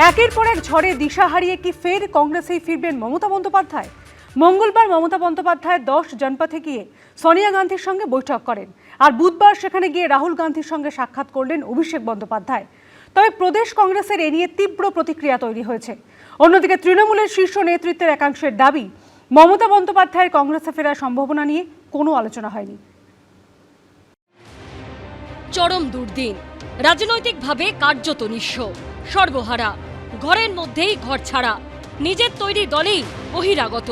একের পর এক ঝড়ে দিশা হারিয়ে কি ফের কংগ্রেসেই ফিরবেন মমতা বন্দ্যোপাধ্যায়? মঙ্গলবার মমতা বন্দ্যোপাধ্যায় 10 জনপথে গিয়ে সোনিয়া গান্ধীর সঙ্গে বৈঠক করেন, আর বুধবার সেখানে গিয়ে রাহুল গান্ধীর সঙ্গে সাক্ষাৎ করলেন অভিষেক বন্দ্যোপাধ্যায়। তবে প্রদেশ কংগ্রেসের এ নিয়ে তীব্র প্রতিক্রিয়া তৈরি হয়েছে। অন্যদিকে তৃণমূলের শীর্ষ নেতৃত্বের একাংশের দাবি, মমতা বন্দ্যোপাধ্যায়ের কংগ্রেসে ফেরার সম্ভাবনা নিয়ে কোনো আলোচনা হয়নি। চরম দুর্দিন, রাজনৈতিকভাবে কার্যত নিঃস্ব, সর্বহারা, ঘরের মধ্যেই ঘর ছাড়া, নিজের তৈরি দলেই বহিরাগত।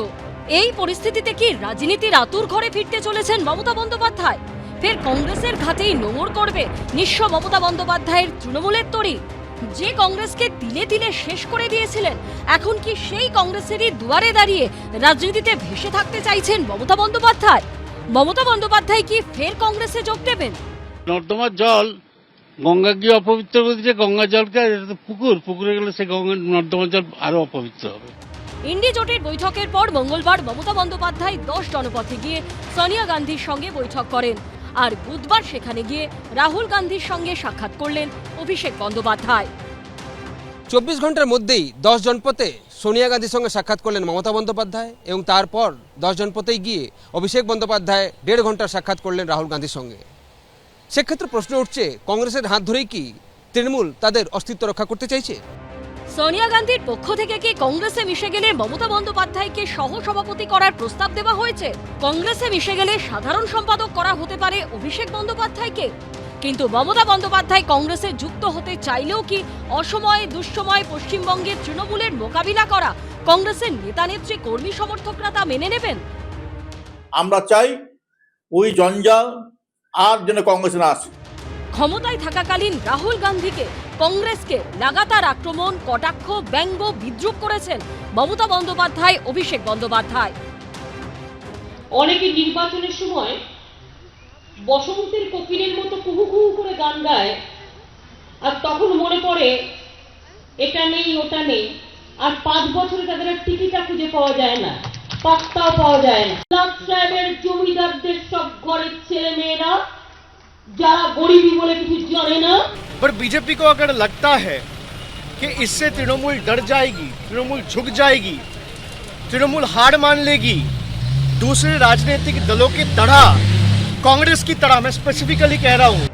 এই পরিস্থিতিতে কি রাজনীতির আতুর ঘরে ফিরতে চলেছেন মমতা বন্দ্যোপাধ্যায়? ফের কংগ্রেসের ঘাটেই নোঙর করবে নিঃস্ব মমতা বন্দ্যোপাধ্যায়ের তৃণমূলের তরি? যে কংগ্রেসকে তিলে তিলে শেষ করে দিয়েছিলেন, এখন কি সেই কংগ্রেসেরই দুয়ারে দাঁড়িয়ে রাজনীতিতে ভেসে থাকতে চাইছেন মমতা বন্দ্যোপাধ্যায়? মমতা বন্দ্যোপাধ্যায় কি ফের কংগ্রেসে যোগ দেবেন? নর্দমার জল গঙ্গা গিয়ে অপবিত্র করে দিচ্ছে, গঙ্গা জলকে পুকুরে গেলে সে গঙ্গা নর্দমার জল আরো অপবিত্র হবে। ইন্ডি জোটের বৈঠকের পর মঙ্গলবার মমতা বন্দ্যোপাধ্যায় 10 জনপথে গিয়ে সোনিয়া গান্ধীর সঙ্গে বৈঠক করেন, আর বুধবার সেখানে গিয়ে রাহুল গান্ধীর সঙ্গে সাক্ষাৎ করলেন অভিষেক বন্দ্যোপাধ্যায়। 24 ঘন্টার মধ্যেই 10 জনপথে সোনিয়া গান্ধীর সঙ্গে সাক্ষাৎ করলেন মমতা বন্দ্যোপাধ্যায়, এবং তারপর 10 জনপথেই গিয়ে অভিষেক বন্দ্যোপাধ্যায় 1.5 ঘন্টার সাক্ষাৎ করলেন রাহুল গান্ধীর সঙ্গে। সেক্ষেত্রে প্রশ্ন উঠছে, কংগ্রেসের হাত ধরেই কি তৃণমূল তাদের অস্তিত্ব রক্ষা করতে চাইছে? সোনিয়া গান্ধীর পক্ষ থেকে কি কংগ্রেসে মিশে গেলে মমতা বন্দ্যোপাধ্যায়কে সহ সভাপতি করার প্রস্তাব দেওয়া হয়েছে? কংগ্রেসে মিশে গেলে সাধারণ সম্পাদক করা হতে পারে অভিষেক বন্দ্যোপাধ্যায়কে। কিন্তু মমতা বন্দ্যোপাধ্যায় কংগ্রেসে যুক্ত হতে চাইলেও কি অসময়ে দুঃসময়ে পশ্চিমবঙ্গের তৃণমূলের মোকাবিলা করা কংগ্রেসের নেতা নেত্রী কর্মী সমর্থকরা তা মেনে নেবেন? আমরা চাই ওই জঞ্জাল আর যেন কংগ্রেস না আসে। ক্ষমতায় থাকাকালীন রাহুল গান্ধীকে, কংগ্রেসকে লাগাতার আক্রমণ, কটাক্ষ, ব্যঙ্গ, বিদ্রূপ করেছেন মমতা বন্দ্যোপাধ্যায়, অভিষেক বন্দ্যোপাধ্যায়। অনেকে নির্বাচনের সময় বসন্তের কোকিলের মতো কুহু কুহু করে গান গায়, আর তখন মনে পড়ে এটা নেই ওটা নেই, আর 5 বছরে তাদের টিকিটা খুঁজে পাওয়া যায় না, পাত্তাও পাওয়া যায় না। লাট সাহেবের জমিদারদের সব ঘরের ছেলে মেয়েরা যারা গরিবী বলে কিছু জানে না। पर बीजेपी को अगर लगता है कि इससे तृणमूल डर जाएगी, तृणमूल झुक जाएगी, तृणमूल हार मान लेगी, दूसरे राजनीतिक दलों की तरह, कांग्रेस की तरह, मैं स्पेसिफिकली कह रहा हूं,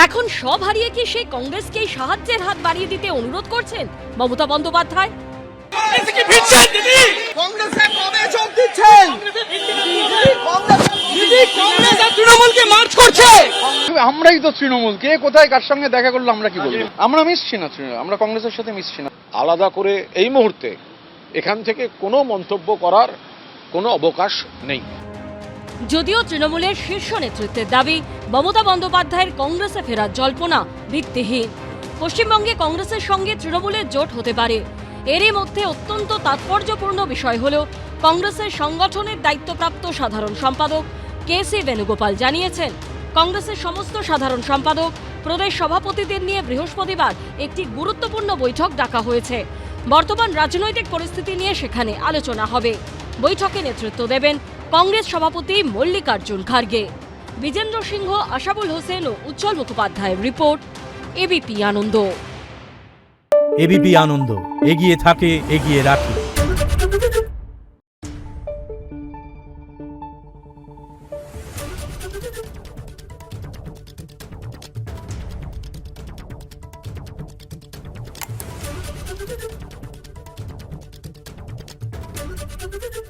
এখন সব হারিয়ে কি সেই কংগ্রেসকেই সাহায্যের হাত বাড়িয়ে দিতে অনুরোধ করছেন মমতা বন্দ্যোপাধ্যায়? আমরাই তো তৃণমূল, কে কোথায় কার সঙ্গে দেখা করলো আমরা কি বলবো? আমরা মিশছি না, আমরা কংগ্রেসের সাথে মিশছি না। আলাদা করে এই মুহূর্তে এখান থেকে কোনো মন্তব্য করার কোনো অবকাশ নেই। যদিও তৃণমূলের শীর্ষ নেতৃত্বের দাবি, মমতা বন্দ্যোপাধ্যায়ের কংগ্রেসে ফেরার জল্পনা ভিত্তিহীন। পশ্চিমবঙ্গে কংগ্রেসের সঙ্গে তৃণমূলের জোট হতে পারে। এরই মধ্যে অত্যন্ত তাৎপর্যপূর্ণ বিষয় হল, কংগ্রেসের সংগঠনের দায়িত্বপ্রাপ্ত সাধারণ সম্পাদক কে.সি. বেণুগোপাল জানিয়েছেন, কংগ্রেসের সমস্ত সাধারণ সম্পাদক, প্রদেশ সভাপতিদের নিয়ে বৃহস্পতিবার একটি গুরুত্বপূর্ণ বৈঠক ডাকা হয়েছে। বর্তমান রাজনৈতিক পরিস্থিতি নিয়ে সেখানে আলোচনা হবে। বৈঠকে নেতৃত্ব দেবেন কংগ্রেস সভাপতি মল্লিকার্জুন খার্গে। বিজেন্দ্র সিংহ, আশাবুল হোসেন ও উজ্জ্বল মুখোপাধ্যায়ের রিপোর্ট, এবিপি আনন্দ। এবিপি আনন্দ, এগিয়ে থাকে, এগিয়ে রাখে। Thank you.